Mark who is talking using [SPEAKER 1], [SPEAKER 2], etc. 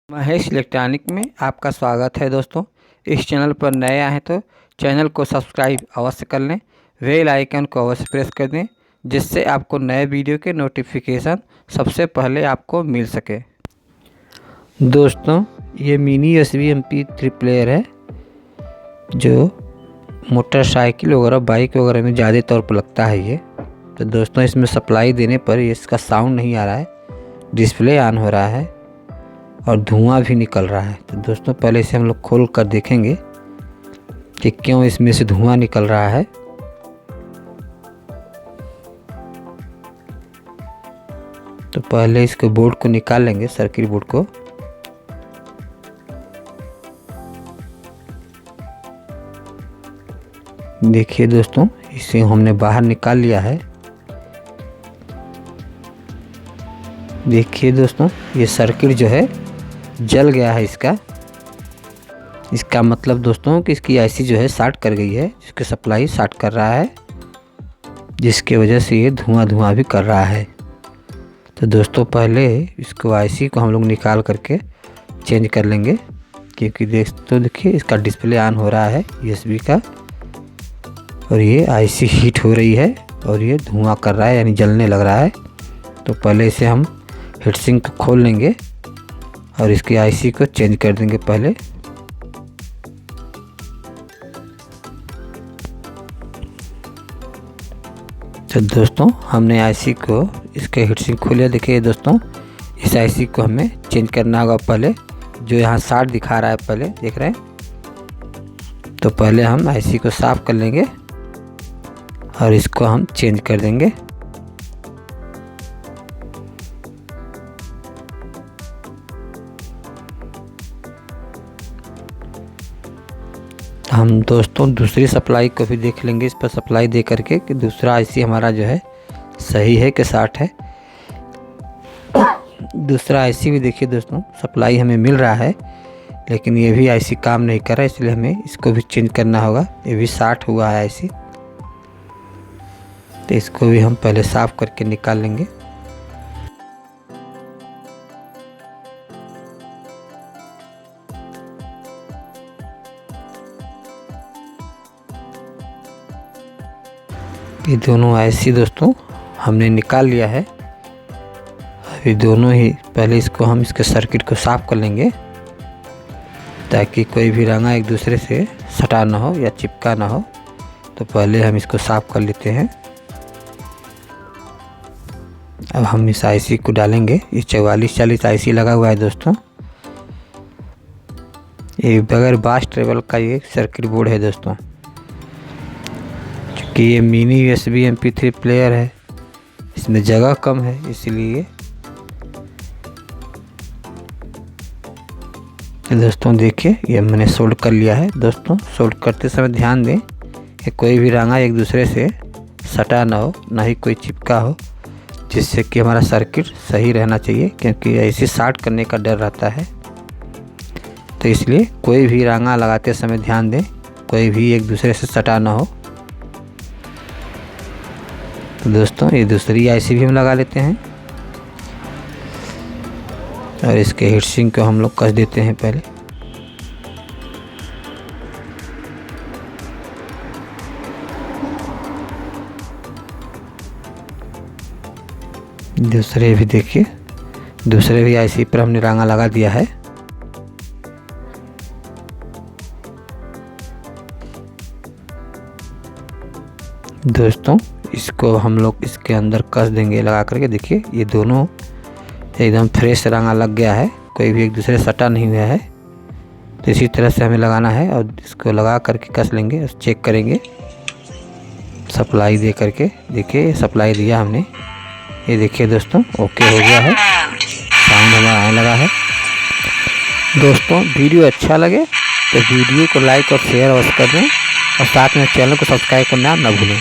[SPEAKER 1] Mahesh electronic में आपका स्वागत है दोस्तों। इस चैनल पर नए आए हैं तो चैनल को सब्सक्राइब अवश्य कर लें, बेल आइकन को अवश्य प्रेस कर दें, जिससे आपको नए वीडियो के नोटिफिकेशन सबसे पहले आपको मिल सके। दोस्तों, ये मिनी USB MP3 प्लेयर है जो मोटरसाइकिल वगैरह बाइक वगैरह में ज़्यादा तौर पर लगता है ये। तो दोस्तों, इसमें सप्लाई देने पर इसका साउंड नहीं आ रहा है, डिस्प्ले ऑन हो रहा है और धुआं भी निकल रहा है। तो दोस्तों, पहले इसे हम लोग खोल कर देखेंगे कि क्यों इसमें से धुआं निकल रहा है। तो पहले इसके बोर्ड को निकाल लेंगे, सर्किट बोर्ड को। देखिए दोस्तों, इसे हमने बाहर निकाल लिया है। देखिए दोस्तों, ये सर्किट जो है जल गया है इसका मतलब दोस्तों कि इसकी IC जो है शॉर्ट कर गई है, जिसकी सप्लाई शॉर्ट कर रहा है, जिसकी वजह से ये धुआं भी कर रहा है। तो दोस्तों, पहले इसको IC को हम लोग निकाल करके चेंज कर लेंगे, क्योंकि देखिए इसका डिस्प्ले ऑन हो रहा है USB का, और ये IC हीट हो रही है और ये धुआं कर रहा है, यानी जलने लग रहा है। तो पहले इसे हम हीटसिंक को खोल लेंगे और इसकी IC को चेंज कर देंगे पहले। तो दोस्तों, हमने IC को इसके हीटसिंक खोल लिया। देखिए दोस्तों, इस IC को हमें चेंज करना होगा पहले, जो यहाँ शॉर्ट दिखा रहा है, पहले देख रहे हैं। तो पहले हम IC को साफ कर लेंगे और इसको हम चेंज कर देंगे। हम दोस्तों दूसरी सप्लाई को भी देख लेंगे, इस पर सप्लाई दे करके कि दूसरा IC हमारा जो है सही है कि शॉर्ट है। दूसरा IC भी देखिए दोस्तों, सप्लाई हमें मिल रहा है, लेकिन ये भी IC काम नहीं कर रहा है, इसलिए हमें इसको भी चेंज करना होगा। ये भी शॉर्ट हुआ है IC, तो इसको भी हम पहले साफ करके निकाल लेंगे। ये दोनों IC दोस्तों हमने निकाल लिया है। अभी दोनों ही पहले इसको हम इसके सर्किट को साफ कर लेंगे, ताकि कोई भी रंगा एक दूसरे से सटा ना हो या चिपका ना हो। तो पहले हम इसको साफ कर लेते हैं। अब हम इस IC को डालेंगे। ये 4440 IC लगा हुआ है दोस्तों। ये बगैर बास ट्रेवल का ये सर्किट बोर्ड है दोस्तों, कि ये मिनी USB MP3 प्लेयर है, इसमें जगह कम है, इसलिए दोस्तों देखिए ये मैंने सोल्ड कर लिया है। दोस्तों, सोल्ड करते समय ध्यान दें कि कोई भी रंगा एक दूसरे से सटा ना हो, ना ही कोई चिपका हो, जिससे कि हमारा सर्किट सही रहना चाहिए, क्योंकि ऐसे शॉर्ट करने का डर रहता है। तो इसलिए कोई भी रंगा लगाते समय ध्यान दें, कोई भी एक दूसरे से सटा ना हो। तो दोस्तों, ये दूसरी IC भी हम लगा लेते हैं और इसके हीटसिंक को हम लोग कस देते हैं पहले। दूसरे भी देखिए, दूसरे भी IC पर हमने रंगा लगा दिया है। दोस्तों, इसको हम लोग इसके अंदर कस देंगे लगा करके। देखिए ये दोनों एकदम फ्रेश रंगा लग गया है, कोई भी एक दूसरे सटा नहीं हुआ है। तो इसी तरह से हमें लगाना है और इसको लगा करके कस लेंगे और चेक करेंगे सप्लाई दे करके। देखिए सप्लाई दिया हमने, ये देखिए दोस्तों ओके हो गया है, साउंड हमारा आने लगा है। दोस्तों, वीडियो अच्छा लगे तो वीडियो को लाइक और शेयर अवश्य कर दें, और साथ में चैनल को सब्सक्राइब करना ना भूलें।